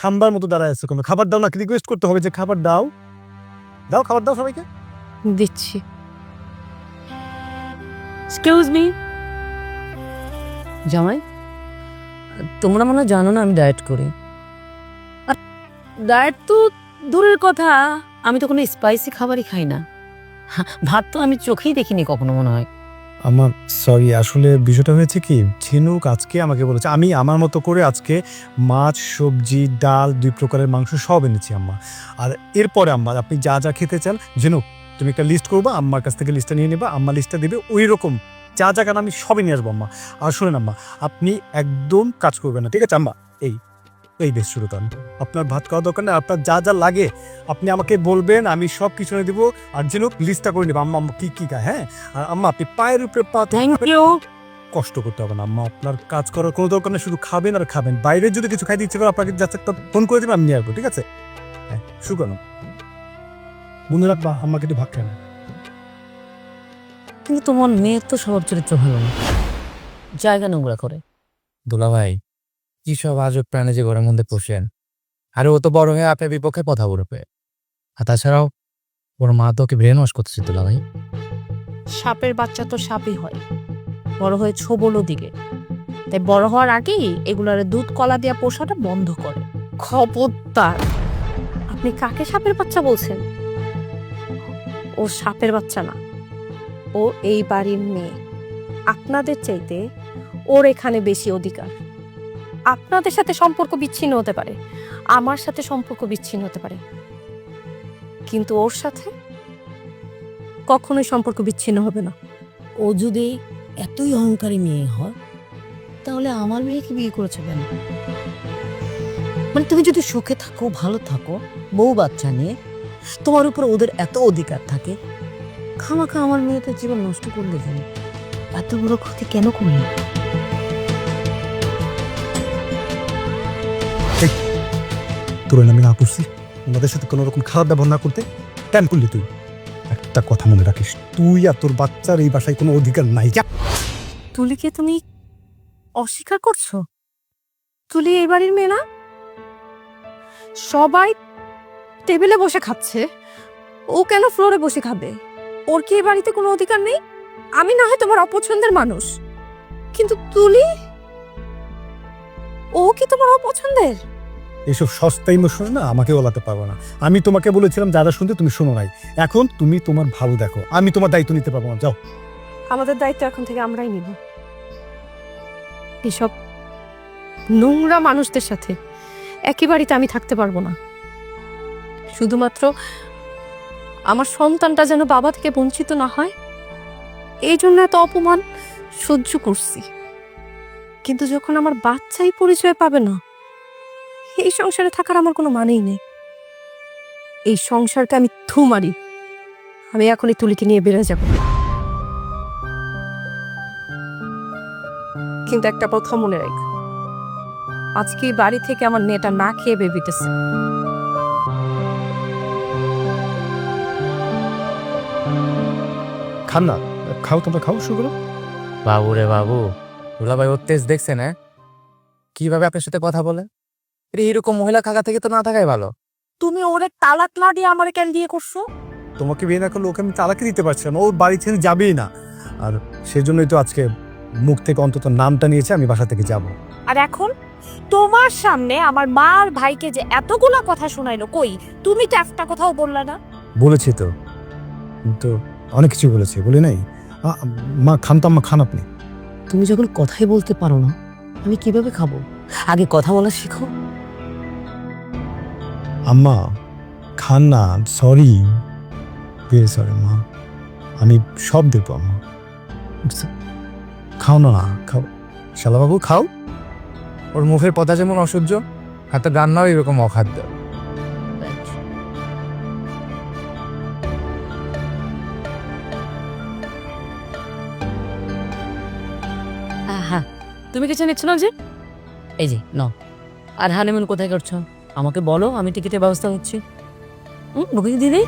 খাম্বার মতো দাঁড়ায় আছে কোনো? খাবার দাও না, রিকোয়েস্ট করতে হবে যে খাবার দাও, দাও খাবার দাও সবাইকে। দিচ্ছি। এক্সকিউজ মি জামাই, তোমরা মনে হয় জানো না আমি ডায়েট করি। আর ডায়েট তো দূরের কথা, আমি তো কোনো স্পাইসি খাবারই খাই না। ভাত তো আমি চোখেই দেখিনি কখনো মনে হয়। আমার সরি, আসলে বিষয়টা হয়েছে কি, ঝিনুক আজকে আমাকে বলেছে আমি আমার মতো করে আজকে মাছ, সবজি, ডাল, 2 প্রকারের মাংস সব এনেছি আম্মা। আর এরপরে আম্মা আপনি যা যা খেতে চান, ঝিনুক তুমি একটা লিস্ট করবা, আম্মার কাছ থেকে লিস্টটা নিয়ে নেবা, আম্মা লিস্টটা দিবে, ওই রকম যা যা কেন আমি সবই নিয়ে আসবো আম্মা। আর শোনেন আম্মা, আপনি একদম কাজ করবেন না, ঠিক আছে আম্মা? এই বেশ শুরু করেন। আপনার ভাত খাওয়া দরকার না, আপনার যা যা লাগে আপনি আমাকে বলবেন, আমি সব কিছু এনে দিব। আর ঝিনুক লিস্টটা করে নেবো আম্মা, আম্মা কি কি খায়। হ্যাঁ, আর আম্মা আপনি পায়ের উপরে পা, থ্যাংক ইউ। কষ্ট করতে হবে না আম্মা, আপনার কাজ করার কোনো দরকার নেই, শুধু খাবেন আর খাবেন। বাইরে যদি কিছু খাইতে ইচ্ছে করে আপনাকে যাচ্ছে একটা ফোন করে দেবেন, আমি নিয়ে আসবো, ঠিক আছে? হ্যাঁ, শুরু করুন। মনে রাখবা আম্মাকে একটু ভাত খায় না। কিন্তু তোমার মেয়ের তো স্বভাব চরিত্র ভালো না, জায়গা নোংরা করে। দুলা ভাই, কি সব আজব প্রাণে যে ঘরের মধ্যে পোষেন, আরে ও তো বড় হয়ে আপনার বিপক্ষে কথা বলবে। আর তাছাড়াও ওর মা তো ওকে ব্রেন ওয়াশ করতেছে দুলা ভাই। সাপের বাচ্চা তো সাপই হয়, বড় হয়ে ছোবলো দিকে। তাই বড় হওয়ার আগেই এগুলার দুধ কলা দিয়া পোষাটা বন্ধ করে। খবরদার! আপনি কাকে সাপের বাচ্চা বলছেন? ও সাপের বাচ্চা না, ও এই বাড়ির মেয়ে। আপনাদের চাইতে ওর এখানে বেশি অধিকার। আপনাদের সাথে সম্পর্ক বিচ্ছিন্ন হতে পারে, আমার সাথে সম্পর্ক বিচ্ছিন্ন হতে পারে, কিন্তু ওর সাথে কখনোই সম্পর্ক বিচ্ছিন্ন হবে না। ও যদি এতই অহংকারী মেয়ে হয় তাহলে আমার মেয়েকে বিয়ে করেছে কেন? মানে তুমি যদি সুখে থাকো, ভালো থাকো, বউ বাচ্চা নিয়ে, তোমার উপর ওদের এত অধিকার থাকে, খামাখা আমার মেয়েদের জীবন নষ্ট করলে কেন? এত বড় ক্ষতি কেন করলে? তোর আমি না করছি ওনাদের সাথে কোনো রকম খারাপ ব্যবহার না করতে? কেন করলি তুই? একটা কথা মনে রাখিস, তুই আর তোর বাচ্চার এই বাসায় কোনো অধিকার নাই। যা। তুলিকে তুমি অস্বীকার করছো? তুলি এই বাড়ির মেয়ে না? সবাই টেবিলে বসে খাচ্ছে, ও কেন ফ্লোরে বসে খাবে? ওর কি এই বাড়িতে কোনো অধিকার নেই? আমি না হয় তোমার অপছন্দের মানুষ, কিন্তু তুলি, ও কি তোমার অপছন্দের? এইসব সস্তা ইমোশন না আমাকে ওলাতে পারবো না। আমি তোমাকে বলেছিলাম যারা শুনতে, তুমি শোনো নাই। এখন তুমি তোমার ভালো দেখো, আমি তোমার দায়িত্ব নিতে পারবো না। যাও। আমাদের দায়িত্ব এখন থেকে আমরাই নিব। এসব নোংরা মানুষদের সাথে একই বাড়িতে আমি থাকতে পারবো না। শুধুমাত্র আমার সন্তানটা যেন বাবা থেকে বঞ্চিত না হয়, এই জন্য এত অপমান সহ্য করছি। কিন্তু যখন আমার বাচ্চাই পরিচয় পাবে না, এই সংসারে থাকার আমার কোনো মানেই নেই। এই সংসারকে আমি থু মারি। আমি এখনই তুলিকে নিয়ে বেরিয়ে যাব। কিন্তু একটা কথা মনে রাখ, আজকে এই বাড়ি থেকে আমার মেয়েটা না খেয়ে বেবিতেছে। খান না, খাও, তোমরা খাও, শুরু করো। বাবু রে বাবু, দুলা ভাই ওর তেজ দেখছেন? হ্যাঁ, কিভাবে আপনার সাথে কথা বলে। এরকম মহিলা কাকা থেকে তো না থাকাই ভালো। তুমি ওরে তালাক না দিয়ে আমার কেন দিয়ে করছো? তোমাকে বিয়ে না করলে ওকে আমি তালাকি দিতে পারছিলাম না, ওর বাড়ি ছেড়ে যাবেই না। আর সেজন্যই তো আজকে মুখ থেকে অন্তত নামটা নিয়েছে, আমি বাসা থেকে যাব। আর এখন তোমার সামনে আমার মা আর ভাইকে যে এতগুলা কথা শোনাইলো, কই তুমি তো একটা কথাও বললা না? বলেছি তো, তো অনেক কিছু বলেছি, বলি নাই? মা খান তো, আম্মা খান আপনি। তুমি যখন কথাই বলতে পারো না, আমি কিভাবে খাবো? আগে কথা বলা শিখো। আম্মা খান না, সরি, ভেরি সরি মা, আমি সব দেবো আম্মা। খাও না, খাও শালাবাবু, খাও। ওর মুখের কথা যেমন অসহ্য, হাতের রান্নাও এরকম অখাদ্য। হ্যাঁ, তুমি কিছু নিচ্ছ না যে? এই যে নাও। আর হানিমুন কোথায় করছো আমাকে বলো, আমি টিকিটের ব্যবস্থা করছি। বুকিং দিয়ে দিই।